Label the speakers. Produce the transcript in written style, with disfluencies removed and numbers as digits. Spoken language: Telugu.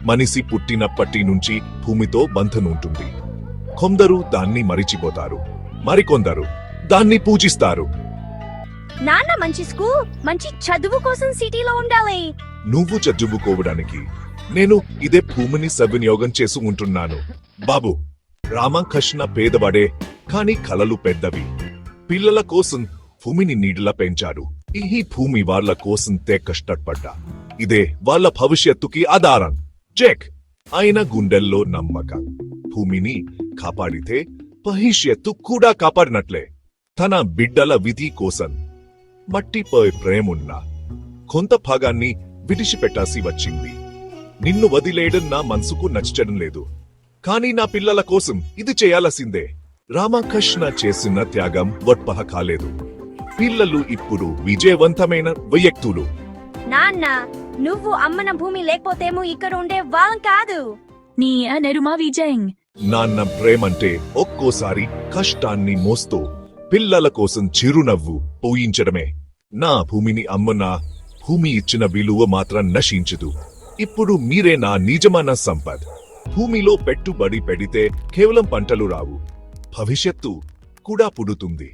Speaker 1: మనిషి పుట్టినప్పటి నుంచి భూమితో బంధం ఉంటుంది. కొందరు దాన్ని మరిచిపోతారు, మరికొందరు దాన్ని పూజిస్తారు.
Speaker 2: నాన్న మంచి స్కూల్, మంచి చదువు కోసం సిటీలో ఉండాలి.
Speaker 1: నువ్వు చదువుకోవడానికి నేను ఇదే భూమిని సద్వినియోగం చేసి ఉంటున్నాను. బాబు, రామకృష్ణ పేదవాడే, కాని కలలు పెద్దవి. పిల్లల కోసం భూమిని నీడలా పెంచారు. ఈ భూమి వాళ్ళ కోసం కష్టపడ్డా. ఇదే వాళ్ళ భవిష్యత్తుకి ఆధారం. చెక్. ఆయన గుండెల్లో నమ్మకం. భూమిని కాపాడితే భవిష్యత్తు కూడా కాపాడినట్లే. తన బిడ్డల విధి కోసం మట్టిపై ప్రేమున్నా కొంత భాగాన్ని విడిచిపెట్టాల్సి వచ్చింది. నిన్ను వదిలేయడం నా మనసుకు నచ్చడం లేదు, కానీ నా పిల్లల కోసం ఇది చేయాల్సిందే. రామకృష్ణ చేసిన త్యాగం వర్పహ కాలేదు. పిల్లలు ఇప్పుడు విజయవంతమైన వ్యక్తులు.
Speaker 2: నాన్న, నువ్వు అమ్మన భూమి లేకపోతేమో ఇక్కడ ఉండే వాళ్ళం కాదు.
Speaker 3: నీ నెరుమా విజయంగ్.
Speaker 1: నాన్న ప్రేమంటే ఒక్కోసారి కష్టాన్ని మోస్తూ పిల్లల కోసం చిరునవ్వు పోయించడమే. నా భూమిని అమ్మనా భూమి ఇచ్చిన విలువ మాత్రం నశించదు. ఇప్పుడు మీరే నా నిజమైన సంపద. భూమిలో పెట్టుబడి పెడితే కేవలం పంటలు రావు, భవిష్యత్తు కూడా పుడుతుంది.